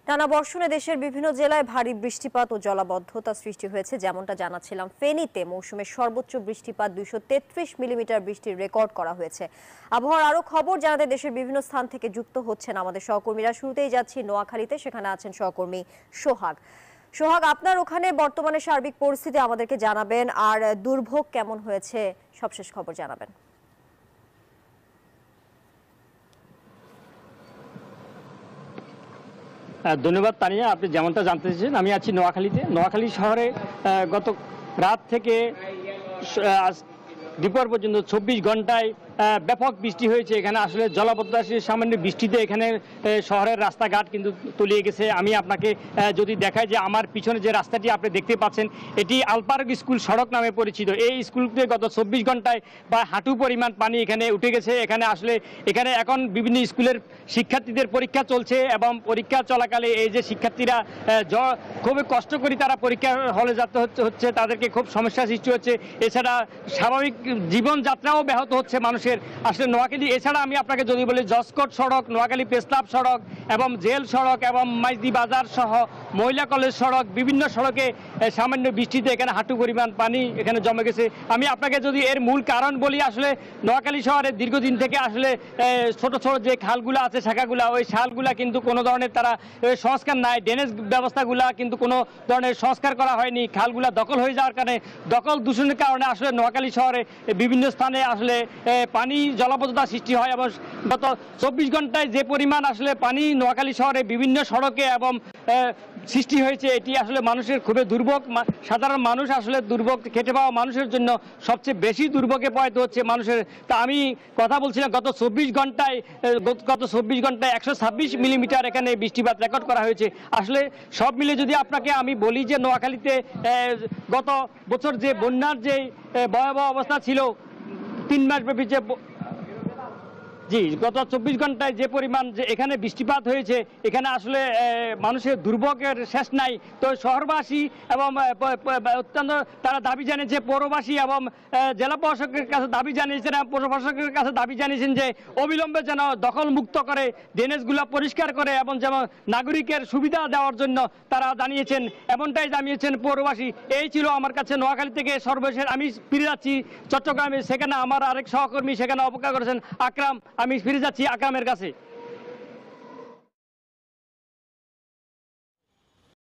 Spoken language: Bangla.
টানা বর্ষণে দেশের বিভিন্ন জেলায় ভারী বৃষ্টিপাত ও জলাবদ্ধতা সৃষ্টি হয়েছে। যেমনটা জানাচ্ছিলাম, ফেনীতে মৌসুমের সর্বোচ্চ বৃষ্টিপাত 233 মিলিমিটার বৃষ্টির রেকর্ড করা হয়েছে। আবহাওয়ার আরো খবর জানাতে দেশের বিভিন্ন স্থান থেকে যুক্ত হচ্ছেন আমাদের সহকর্মীরা। শুরুতেই যাচ্ছি নোয়াখালীতে, সেখানে আছেন সহকর্মী সোহাগ। সোহাগ, আপনার ওখানে বর্তমানে সার্বিক পরিস্থিতি আমাদেরকে জানাবেন, আর দুর্ভোগ কেমন হয়েছে সবশেষ খবর জানাবেন। ধন্যবাদ তানিয়া, আপনি যেমনটা জানতে চেয়েছেন, আমি আছি নোয়াখালীতে। নোয়াখালী শহরে গত রাত থেকে আজ দুপুর পর্যন্ত 24 ঘন্টায় ব্যাপক বৃষ্টি হয়েছে। এখানে আসলে জলাবদ্ধতার সামান্য বৃষ্টিতে এখানে শহরের রাস্তাঘাট কিন্তু তলিয়ে গেছে। আমি আপনাকে যদি দেখাই যে আমার পিছনে যে রাস্তাটি আপনি দেখতে পাচ্ছেন, এটি আলপার্ক স্কুল সড়ক নামে পরিচিত। এই স্কুলতে গত 24 ঘন্টায় বা হাঁটু পরিমাণ পানি এখানে উঠে গেছে। এখানে এখন বিভিন্ন স্কুলের শিক্ষার্থীদের পরীক্ষা চলছে এবং পরীক্ষা চলাকালে এই যে শিক্ষার্থীরা খুবই কষ্ট করে তারা পরীক্ষা হলে যেতে হচ্ছে, তাদেরকে খুব সমস্যা সৃষ্টি হচ্ছে। এছাড়া স্বাভাবিক জীবনযাত্রাও ব্যাহত হচ্ছে মানুষের। আসলে নোয়াখালী, এছাড়া আমি আপনাকে যদি বলি জসকোট সড়ক, নোয়াখালী প্রেস ক্লাব সড়ক এবং জেল সড়ক এবং মাইজদি বাজার সহ মহিলা কলেজ সড়ক, বিভিন্ন সড়কে সামান্য বৃষ্টিতে এখানে হাঁটু পরিমাণ পানি এখানে জমে গেছে। আমি আপনাকে যদি এর মূল কারণ বলি, আসলে নোয়াখালী শহরে দীর্ঘদিন থেকে আসলে ছোট ছোট যে খালগুলো আছে, শাখাগুলা, ওই খালগুলা কিন্তু কোনো ধরনের তারা সংস্কার নাই। ড্রেনেজ ব্যবস্থাগুলা কিন্তু কোনো ধরনের সংস্কার করা হয়নি। খালগুলা দখল হয়ে যাওয়ার কারণে, দখল দূষণের কারণে আসলে নোয়াখালী শহরে বিভিন্ন স্থানে আসলে পানি জলাবদ্ধতা সৃষ্টি হয়। এবং গত 24 ঘন্টায় যে পরিমাণ আসলে পানি নোয়াখালী শহরে বিভিন্ন সড়কে এবং সৃষ্টি হয়েছে, এটি আসলে মানুষের খুবই দুর্ভোগ। সাধারণ মানুষ আসলে দুর্ভোগ, খেটে পাওয়া মানুষের জন্য সবচেয়ে বেশি দুর্ভোগে পড়তে হচ্ছে মানুষের। তা আমি কথা বলছিলাম, গত 24 ঘন্টায় 126 মিলিমিটার এখানে বৃষ্টিপাত রেকর্ড করা হয়েছে। আসলে সব মিলে যদি আপনাকে আমি বলি যে নোয়াখালীতে গত বছর যে বন্যার যে ভয়াবহ অবস্থা ছিল, 3 মাস ব্যাপী যে গত 24 ঘন্টায় যে পরিমাণ যে এখানে বৃষ্টিপাত হয়েছে, এখানে আসলে মানুষের দুর্ভোগের শেষ নাই। তো শহরবাসী এবং অত্যন্ত তারা দাবি জানিয়েছে, পৌরবাসী এবং জেলা প্রশাসকের কাছে দাবি জানিয়েছেন, পৌর প্রশাসকের কাছে দাবি জানিয়েছেন যে অবিলম্বে যেন দখল মুক্ত করে, ড্রেনেজগুলো পরিষ্কার করে এবং যেমন নাগরিকের সুবিধা দেওয়ার জন্য তারা জানিয়েছেন, এমনটাই জানিয়েছেন পৌরবাসী। এই ছিল আমার কাছে নোয়াখালী থেকে সর্বশেষ। আমি ফিরে যাচ্ছি চট্টগ্রামে, সেখানে আমার আরেক সহকর্মী সেখানে অপেক্ষা করেছেন আকরাম। আমি ফিরে যাচ্ছি আকরামের কাছে।